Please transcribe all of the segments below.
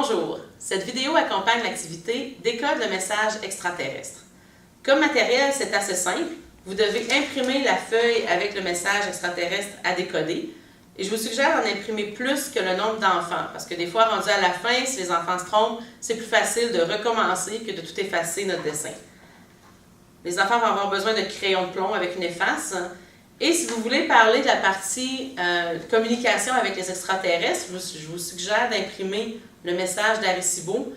Bonjour, cette vidéo accompagne l'activité « Décode le message extraterrestre ». Comme matériel, c'est assez simple. Vous devez imprimer la feuille avec le message extraterrestre à décoder. Et je vous suggère d'en imprimer plus que le nombre d'enfants, parce que des fois, rendu à la fin, si les enfants se trompent, c'est plus facile de recommencer que de tout effacer notre dessin. Les enfants vont avoir besoin de crayons de plomb avec une efface. Et si vous voulez parler de la partie communication avec les extraterrestres, je vous suggère d'imprimer le message d'Arecibo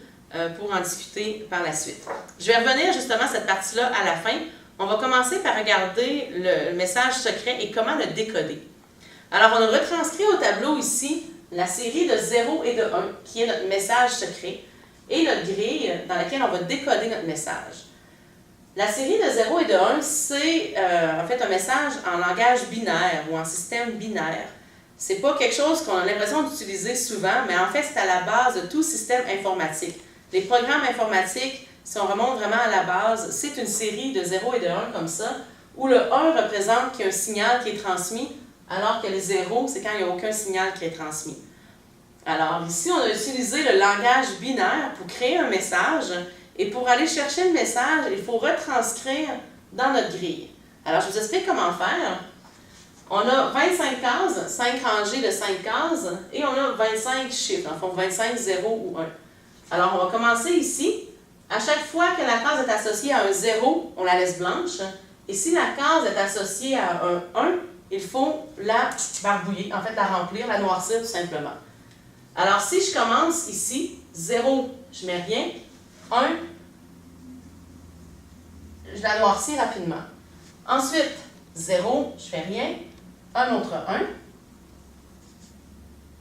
pour en discuter par la suite. Je vais revenir justement à cette partie-là à la fin. On va commencer par regarder le message secret et comment le décoder. Alors, on a retranscrit au tableau ici la série de 0 et de 1, qui est notre message secret, et notre grille dans laquelle on va décoder notre message. La série de 0 et de 1, c'est en fait un message en langage binaire ou en système binaire. C'est pas quelque chose qu'on a l'impression d'utiliser souvent, mais en fait, c'est à la base de tout système informatique. Les programmes informatiques, si on remonte vraiment à la base, c'est une série de 0 et de 1 comme ça, où le 1 représente qu'il y a un signal qui est transmis, alors que le 0, c'est quand il n'y a aucun signal qui est transmis. Alors ici, on a utilisé le langage binaire pour créer un message. Et pour aller chercher le message, il faut retranscrire dans notre grille. Alors, je vous explique comment faire. On a 25 cases, 5 rangées de 5 cases, et on a 25 chiffres, en fond 25, 0 ou 1. Alors, on va commencer ici. À chaque fois que la case est associée à un 0, on la laisse blanche. Et si la case est associée à un 1, il faut la barbouiller, en fait la remplir, la noircir tout simplement. Alors, si je commence ici, 0, je ne mets rien. 1, je la noircis rapidement. Ensuite, 0, je fais rien. Un autre 1.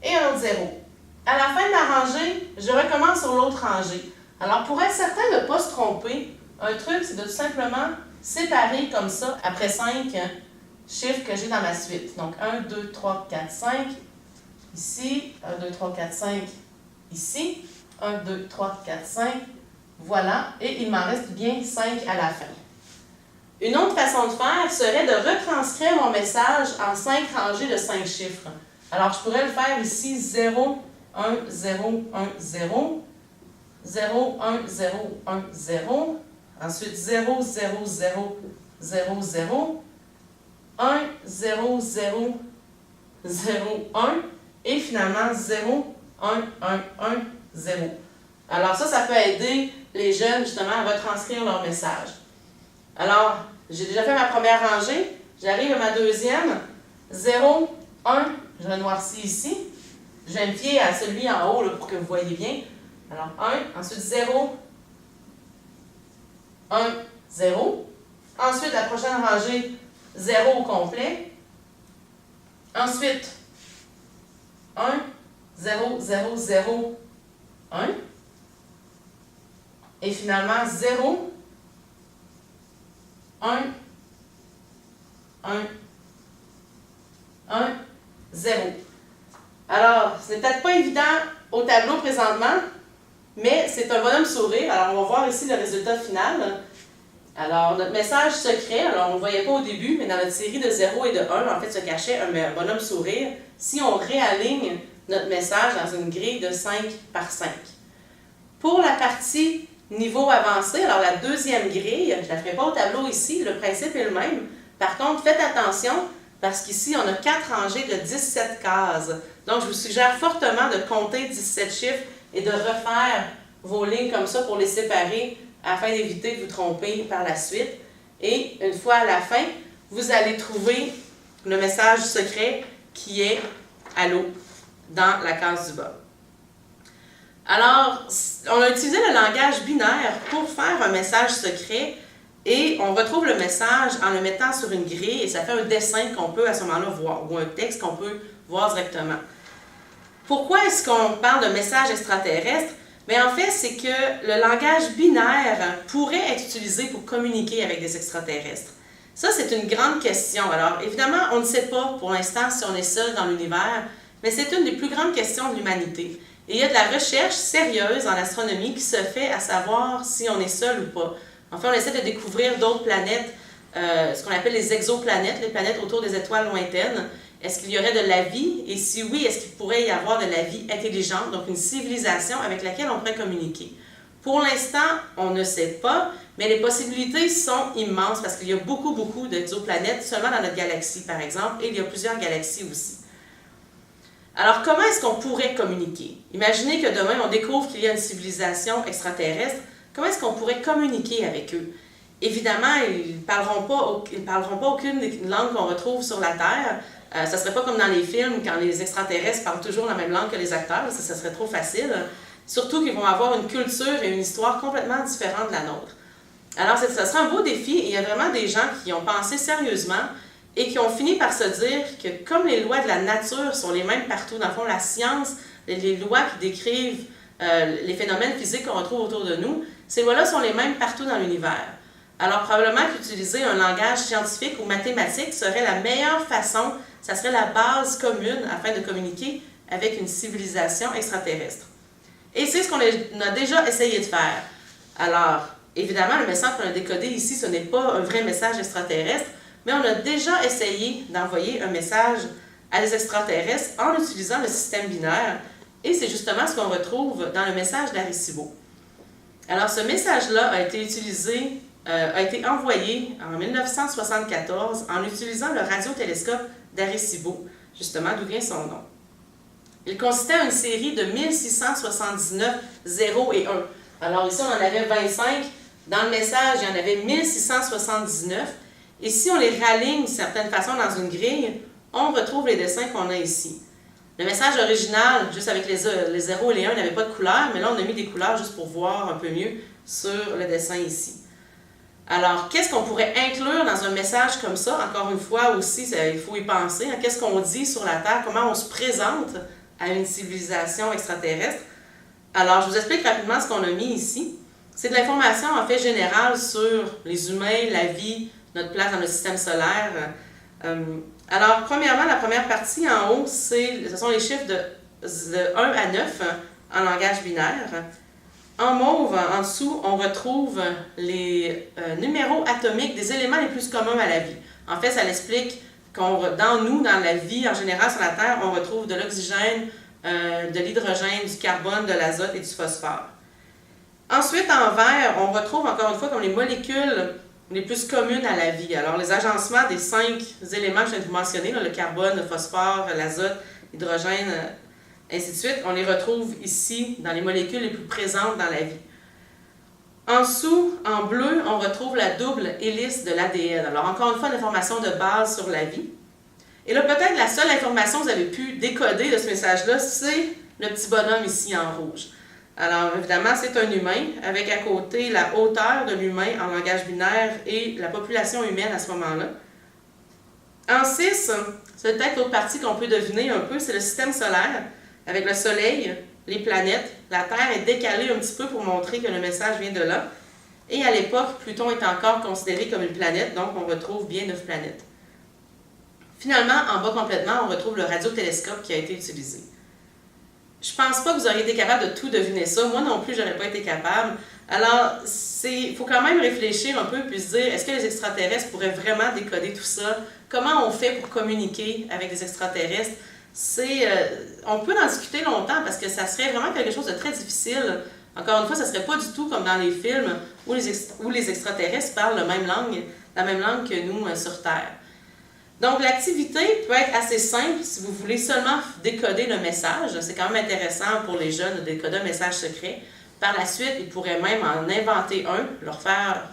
Et un autre 0. À la fin de la rangée, je recommence sur l'autre rangée. Alors, pour être certain de ne pas se tromper, un truc, c'est de tout simplement séparer comme ça, après 5 chiffres que j'ai dans ma suite. Donc, 1, 2, 3, 4, 5. Ici, 1, 2, 3, 4, 5. Ici, 1, 2, 3, 4, 5. Voilà, et il m'en reste bien 5 à la fin. Une autre façon de faire serait de retranscrire mon message en 5 rangées de 5 chiffres. Alors, je pourrais le faire ici 0, 1, 0, 1, 0, 0, 1, 0, 1, 0, ensuite 0, 0, 0, 0, 0, 1, 0, 0, 0, 1, et finalement 0, 1, 1, 1, 0. Alors ça peut aider les jeunes justement à retranscrire leur message. Alors, j'ai déjà fait ma première rangée, j'arrive à ma deuxième, 0, 1, je le noircis ici. Je vais me fier à celui en haut là, pour que vous voyez bien. Alors 1, ensuite 0, 1, 0. Ensuite, la prochaine rangée, 0 au complet. Ensuite, 1, 0, 0, 0, 1. Et finalement, 0, 1, 1, 1, 0. Alors, ce n'est peut-être pas évident au tableau présentement, mais c'est un bonhomme sourire. Alors, on va voir ici le résultat final. Alors, notre message secret, alors on ne le voyait pas au début, mais dans notre série de 0 et de 1, en fait, se cachait un bonhomme sourire. Si on réaligne notre message dans une grille de 5 par 5. Pour la partie niveau avancé, alors la deuxième grille, je ne la ferai pas au tableau ici, le principe est le même. Par contre, faites attention parce qu'ici, on a 4 rangées de 17 cases. Donc, je vous suggère fortement de compter 17 chiffres et de refaire vos lignes comme ça pour les séparer afin d'éviter de vous tromper par la suite. Et une fois à la fin, vous allez trouver le message secret qui est « Allô » dans la case du bas. Alors, on a utilisé le langage binaire pour faire un message secret et on retrouve le message en le mettant sur une grille et ça fait un dessin qu'on peut à ce moment-là voir ou un texte qu'on peut voir directement. Pourquoi est-ce qu'on parle de message extraterrestre? Mais en fait, c'est que le langage binaire pourrait être utilisé pour communiquer avec des extraterrestres. Ça, c'est une grande question. Alors, évidemment, on ne sait pas pour l'instant si on est seul dans l'univers, mais c'est une des plus grandes questions de l'humanité. Et il y a de la recherche sérieuse en astronomie qui se fait à savoir si on est seul ou pas. Enfin, on essaie de découvrir d'autres planètes, ce qu'on appelle les exoplanètes, les planètes autour des étoiles lointaines. Est-ce qu'il y aurait de la vie? Et si oui, est-ce qu'il pourrait y avoir de la vie intelligente, donc une civilisation avec laquelle on pourrait communiquer? Pour l'instant, on ne sait pas, mais les possibilités sont immenses parce qu'il y a beaucoup d'exoplanètes seulement dans notre galaxie, par exemple, et il y a plusieurs galaxies aussi. Alors, comment est-ce qu'on pourrait communiquer? Imaginez que demain, on découvre qu'il y a une civilisation extraterrestre. Comment est-ce qu'on pourrait communiquer avec eux? Évidemment, ils ne parleront pas aucune des langues qu'on retrouve sur la Terre. Ça ne serait pas comme dans les films, quand les extraterrestres parlent toujours la même langue que les acteurs. Ça serait trop facile. Surtout qu'ils vont avoir une culture et une histoire complètement différentes de la nôtre. Alors, ça sera un beau défi et il y a vraiment des gens qui ont pensé sérieusement et qui ont fini par se dire que comme les lois de la nature sont les mêmes partout, dans le fond, la science, les lois qui décrivent les phénomènes physiques qu'on retrouve autour de nous, ces lois-là sont les mêmes partout dans l'univers. Alors, probablement qu'utiliser un langage scientifique ou mathématique serait la meilleure façon, ça serait la base commune afin de communiquer avec une civilisation extraterrestre. Et c'est ce qu'on a déjà essayé de faire. Alors, évidemment, le message qu'on a décodé ici, ce n'est pas un vrai message extraterrestre, mais on a déjà essayé d'envoyer un message à des extraterrestres en utilisant le système binaire, et c'est justement ce qu'on retrouve dans le message d'Arecibo. Alors, ce message-là a été envoyé en 1974 en utilisant le radiotélescope d'Arecibo, justement, d'où vient son nom. Il consistait en une série de 1679 0 et 1. Alors ici, on en avait 25. Dans le message, il y en avait 1679. Et si on les raligne d'une certaine façon dans une grille, on retrouve les dessins qu'on a ici. Le message original, juste avec les 0 et les 1, il n'avait pas de couleur, mais là, on a mis des couleurs juste pour voir un peu mieux sur le dessin ici. Alors, qu'est-ce qu'on pourrait inclure dans un message comme ça? Encore une fois aussi, il faut y penser. Qu'est-ce qu'on dit sur la Terre? Comment on se présente à une civilisation extraterrestre? Alors, je vous explique rapidement ce qu'on a mis ici. C'est de l'information, en fait, générale sur les humains, la vie, notre place dans le système solaire. Alors, premièrement, la première partie en haut, ce sont les chiffres de 1 à 9 en langage binaire. En mauve, en dessous, on retrouve les numéros atomiques des éléments les plus communs à la vie. En fait, ça l'explique dans la vie en général sur la Terre, on retrouve de l'oxygène, de l'hydrogène, du carbone, de l'azote et du phosphore. Ensuite, en vert, on retrouve encore une fois comme les molécules les plus communes à la vie. Alors, les agencements des 5 éléments que je viens de vous mentionner, le carbone, le phosphore, l'azote, l'hydrogène, ainsi de suite, on les retrouve ici dans les molécules les plus présentes dans la vie. En dessous, en bleu, on retrouve la double hélice de l'ADN. Alors, encore une fois, l'information de base sur la vie. Et là, peut-être la seule information que vous avez pu décoder de ce message-là, c'est le petit bonhomme ici en rouge. Alors, évidemment, c'est un humain, avec à côté la hauteur de l'humain en langage binaire et la population humaine à ce moment-là. En 6, c'est peut-être l'autre partie qu'on peut deviner un peu, c'est le système solaire, avec le Soleil, les planètes. La Terre est décalée un petit peu pour montrer que le message vient de là. Et à l'époque, Pluton est encore considéré comme une planète, donc on retrouve bien 9 planètes. Finalement, en bas complètement, on retrouve le radiotélescope qui a été utilisé. Je pense pas que vous auriez été capable de tout deviner ça. Moi non plus, j'aurais pas été capable. Alors, il faut quand même réfléchir un peu puis se dire, est-ce que les extraterrestres pourraient vraiment décoder tout ça? Comment on fait pour communiquer avec des extraterrestres? On peut en discuter longtemps parce que ça serait vraiment quelque chose de très difficile. Encore une fois, ça serait pas du tout comme dans les films où les extraterrestres parlent la même langue que nous sur Terre. Donc, l'activité peut être assez simple si vous voulez seulement décoder le message. C'est quand même intéressant pour les jeunes de décoder un message secret. Par la suite, ils pourraient même en inventer un,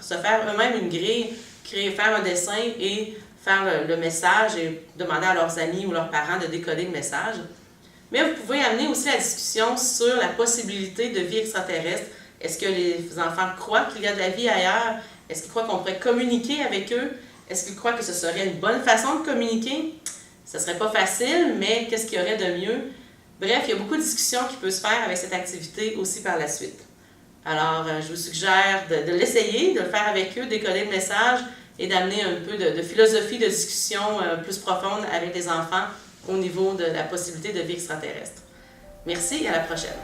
se faire eux-mêmes une grille, faire un dessin et faire le message et demander à leurs amis ou leurs parents de décoder le message. Mais vous pouvez amener aussi la discussion sur la possibilité de vie extraterrestre. Est-ce que les enfants croient qu'il y a de la vie ailleurs? Est-ce qu'ils croient qu'on pourrait communiquer avec eux? Est-ce qu'ils croient que ce serait une bonne façon de communiquer? Ce ne serait pas facile, mais qu'est-ce qu'il y aurait de mieux? Bref, il y a beaucoup de discussions qui peuvent se faire avec cette activité aussi par la suite. Alors, je vous suggère de l'essayer, de le faire avec eux, décoder le message et d'amener un peu de philosophie de discussion plus profonde avec les enfants au niveau de la possibilité de vie extraterrestre. Merci et à la prochaine.